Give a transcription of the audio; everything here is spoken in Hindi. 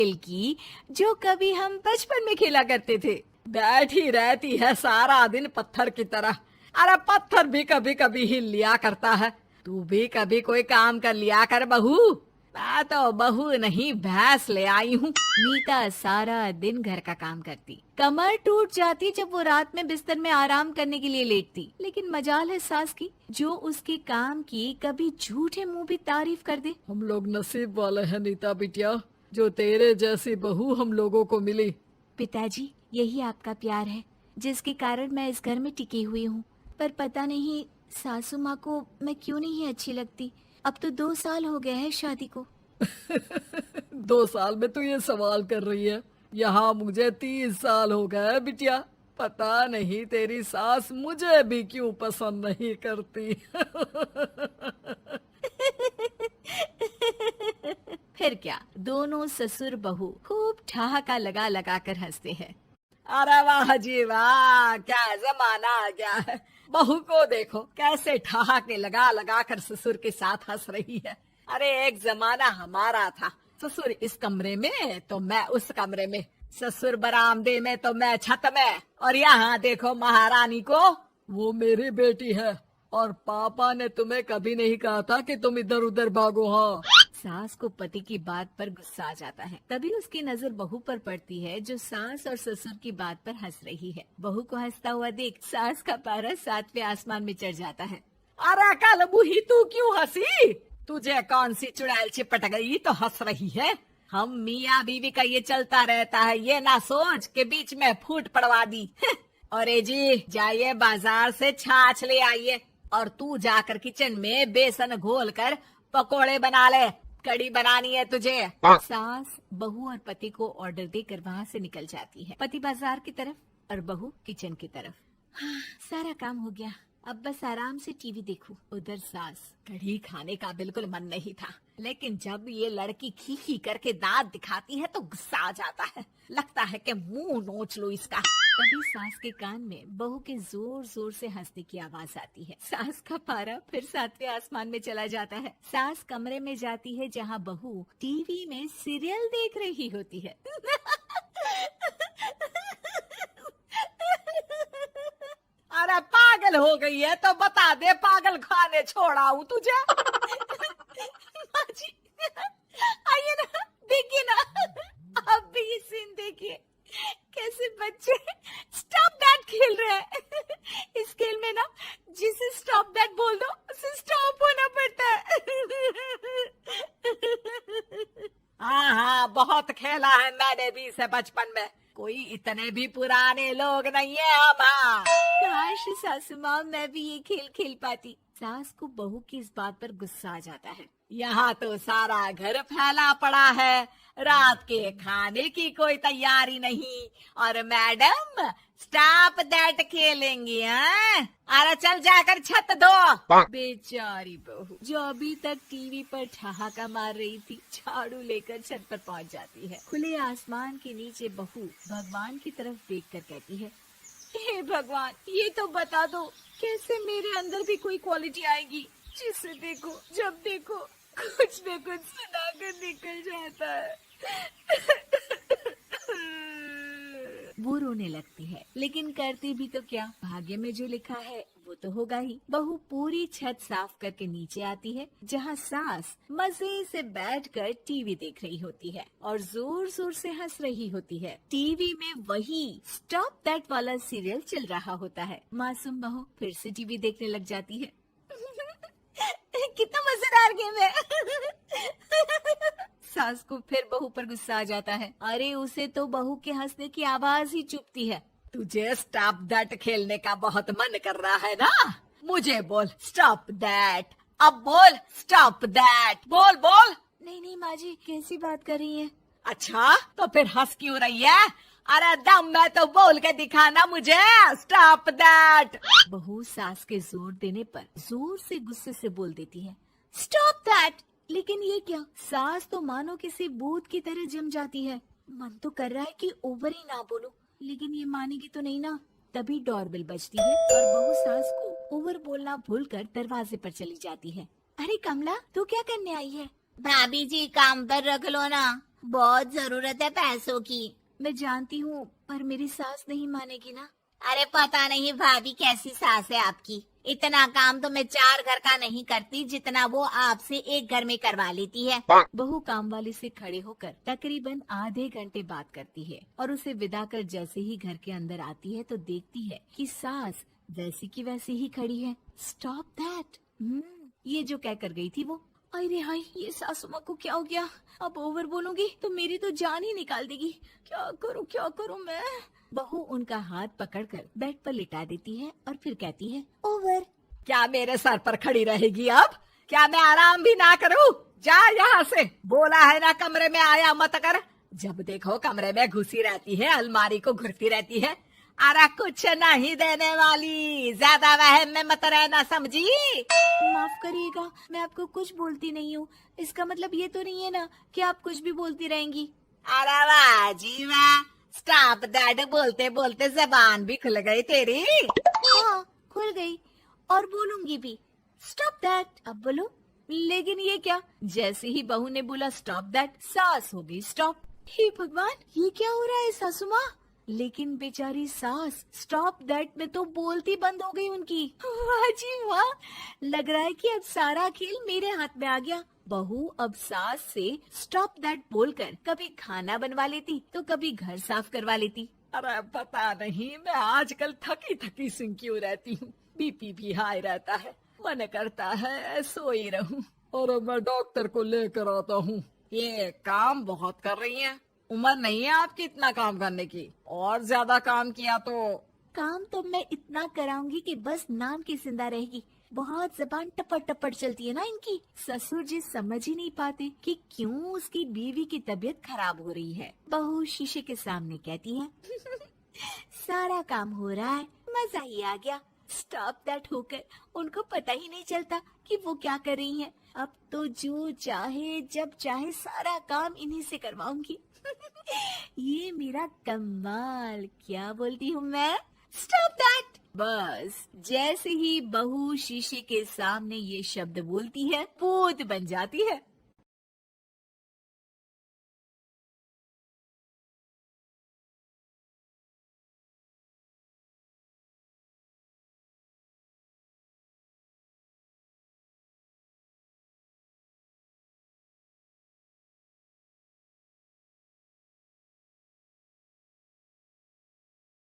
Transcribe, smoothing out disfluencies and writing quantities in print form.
खेल की जो कभी हम बचपन में खेला करते थे। बैठी रहती है सारा दिन पत्थर की तरह। अरे पत्थर भी कभी कभी हिल लिया करता है। तू भी कभी कोई काम कर लिया कर बहू। मैं तो बहू नहीं भैंस ले आई हूँ। नीता सारा दिन घर का काम करती, कमर टूट जाती जब वो रात में बिस्तर में आराम करने के लिए लेटती। लेकिन मजाल है सास की जो उसके काम की कभी झूठे मुंह भी तारीफ कर दे। हम लोग नसीब वाले हैं नीता बिटिया, जो तेरे जैसी बहू हम लोगों को मिली। पिताजी, यही आपका प्यार है जिसके कारण मैं इस घर में टिकी हुई हूँ। पर पता नहीं सासू माँ को मैं क्यों नहीं अच्छी लगती। अब तो 2 साल हो गए हैं शादी को। 2 साल में तू ये सवाल कर रही है? यहाँ मुझे 30 साल हो गए बिटिया। पता नहीं तेरी सास मुझे भी क्यों पसंद नहीं करती। फिर क्या, दोनों ससुर बहू खूब ठहाका लगा लगा कर हंसते हैं। अरे वाह जी वाह, क्या जमाना आ गया है। बहू को देखो कैसे ठहाके लगा लगा कर ससुर के साथ हंस रही है। अरे एक जमाना हमारा था, ससुर इस कमरे में तो मैं उस कमरे में, ससुर बरामदे में तो मैं छत में। और यहाँ देखो महारानी को, वो मेरी बेटी है और पापा ने तुम्हें कभी नहीं कहा था कि तुम इधर उधर भागो। हाँ, सास को पति की बात पर गुस्सा आ जाता है। तभी उसकी नजर बहू पर पड़ती है जो सास और ससुर की बात पर हंस रही है। बहू को हंसता हुआ देख सास का पारा 7वें आसमान में चढ़ जाता है। अरे कल बुही तू क्यों हंसी? तुझे कौन सी चुड़ैल चिपट गई तो हंस रही है? हम मियाँ बीवी का ये चलता रहता है, ये ना सोच के बीच में फूट पड़वा दी। अरे जी जाइए बाजार से छाछ ले आइए और तू जाकर किचन में बेसन घोल कर पकोड़े बना ले, कड़ी बनानी है तुझे। सास बहू और पति को ऑर्डर देकर वहाँ से निकल जाती है। पति बाजार की तरफ और बहू किचन की तरफ। हाँ, सारा काम हो गया, अब बस आराम से टीवी देखूं। उधर सास, कढ़ी खाने का बिल्कुल मन नहीं था, लेकिन जब ये लड़की खी खी करके दांत दिखाती है तो गुस्सा आ जाता है। लगता है कि मुंह नोच लो इसका। तभी सास के कान में बहू के जोर जोर से हंसने की आवाज आती है। सास का पारा फिर 7वें आसमान में चला जाता है। सास कमरे में जाती है जहाँ बहू टीवी में सीरियल देख रही होती है। अरे पागल हो गई है तो बता दे, पागल खाने छोड़ाऊं तुझे? माँ जी, आइए ना, देखिए ना, आप भी ये सीन देखिए, कैसे बच्चे स्टॉप दैट खेल रहे हैं। इस खेल में ना जिसे स्टॉप दैट बोल दो उसे स्टॉप होना पड़ता है। हाँ हाँ, बहुत खेला है मैंने भी इसे बचपन में। कोई इतने भी पुराने लोग नहीं है हम। हाँ, काश सासू माँ मैं भी ये खेल खेल पाती। सास को बहू की इस बात पर गुस्सा आ जाता है। यहाँ तो सारा घर फैला पड़ा है, रात के खाने की कोई तैयारी नहीं, और मैडम स्टॉप दैट खेलेंगी। हैं? अरे चल जाकर छत धो। बेचारी बहू जो अभी तक टीवी पर ठहाका मार रही थी, झाड़ू लेकर छत पर पहुंच जाती है। खुले आसमान के नीचे बहू भगवान की तरफ देखकर कहती है, हे भगवान, ये तो बता दो कैसे मेरे अंदर भी कोई क्वालिटी आएगी जिसे देखो जब देखो कुछ न कुछ सुनाकर निकल जाता है। वो रोने लगती है, लेकिन करती भी तो क्या, भाग्य में जो लिखा है वो तो होगा ही। बहू पूरी छत साफ करके नीचे आती है जहाँ सास मजे से बैठकर टीवी देख रही होती है और जोर जोर से हंस रही होती है। टीवी में वही स्टॉप दैट वाला सीरियल चल रहा होता है। मासूम बहू फिर से टीवी देखने लग जाती है। कितना मजेदार गेम है। सास को फिर बहू पर गुस्सा आ जाता है। अरे उसे तो बहू के हंसने की आवाज ही चुभती है। तुझे स्टॉप दैट खेलने का बहुत मन कर रहा है ना? मुझे बोल स्टॉप दैट, अब बोल स्टॉप दैट, बोल बोल। नहीं नहीं माँ जी, कैसी बात कर रही हैं? अच्छा तो फिर हंस क्यों रही है? अरे दम में तो बोल के दिखाना मुझे स्टॉप दैट। बहू सास के जोर देने पर जोर से गुस्से से बोल देती है, स्टॉप दैट। लेकिन ये क्या, सास तो मानो किसी भूत की तरह जम जाती है। मन तो कर रहा है कि ओवर ही ना बोलूं, लेकिन ये मानेगी तो नहीं ना। तभी डोरबेल बजती है और बहू सास को ओवर बोलना भूलकर दरवाजे पर चली जाती है। अरे कमला, तू क्या करने आई है? भाभी जी काम पर रख लो ना, बहुत जरूरत है पैसों की। मैं जानती हूँ, पर मेरी सास नहीं मानेगी ना। अरे पता नहीं भाभी कैसी सास है आपकी। इतना काम तो मैं 4 घर का नहीं करती जितना वो आपसे एक घर में करवा लेती है। बहू काम वाली से खड़े होकर तकरीबन आधे घंटे बात करती है और उसे विदा कर जैसे ही घर के अंदर आती है तो देखती है कि सास वैसी की वैसी ही खड़ी है। Stop that. ये जो कह कर गई थी वो। अरे हाय, ये सासू माँ को क्या हो गया? अब ओवर बोलूंगी तो मेरी तो जान ही निकाल देगी। क्या करूँ मैं? बहू उनका हाथ पकड़कर बेड पर लिटा देती है और फिर कहती है, ओवर। क्या मेरे सर पर खड़ी रहेगी अब? क्या मैं आराम भी ना करूं? जा यहाँ से। बोला है ना कमरे में आया मत कर। जब देखो कमरे में घुसी रहती है, अलमारी को घुरती रहती है। अरे कुछ नहीं देने वाली, ज्यादा वहम में मत रहना, समझी? माफ करिएगा, मैं आपको कुछ बोलती नहीं हूँ। इसका मतलब ये तो नहीं है ना कि आप कुछ भी बोलती रहेंगी। अरे वाह जी वाह, स्टॉप दैट बोलते बोलते जबान भी खुल गई तेरी। हाँ, खुल गई और बोलूंगी भी। Stop that. अब बोलो। लेकिन ये क्या? जैसे ही बहू ने बोला स्टॉप दैट, सास हो गई स्टॉप। हे भगवान, ये क्या हो रहा है सासू माँ? लेकिन बेचारी सास स्टॉप दैट में तो बोलती बंद हो गई उनकी। वाह जी वाह, लग रहा है कि अब सारा खेल मेरे हाथ में आ गया। बहू अब सास से स्टॉप दैट बोलकर कभी खाना बनवा लेती तो कभी घर साफ करवा लेती। अरे पता नहीं, मैं आजकल थकी थकी सी क्यों रहती हूँ। बीपी भी हाई रहता है, मन करता है सोई रहूं। और मैं डॉक्टर को लेकर आता हूँ। ये काम बहुत कर रही हैं। उम्र नहीं है आपकी इतना काम करने की, और ज्यादा काम किया तो। काम तो मैं इतना कराऊंगी कि बस नाम की जिंदा रहेगी। बहुत जबान टपट टपट चलती है ना इनकी। ससुर जी समझ ही नहीं पाते कि क्यों उसकी बीवी की तबीयत खराब हो रही है। बहू शीशे के सामने कहती है, सारा काम हो रहा है, मजा ही आ गया। स्टॉप दैट होकर उनको पता ही नहीं चलता कि वो क्या कर रही हैं। अब तो जो चाहे जब चाहे सारा काम इन्हीं से करवाऊंगी। ये मेरा कमाल। क्या बोलती हूँ मैं? Stop that. बस जैसे ही बहू शीशे के सामने ये शब्द बोलती है, भूत बन जाती है।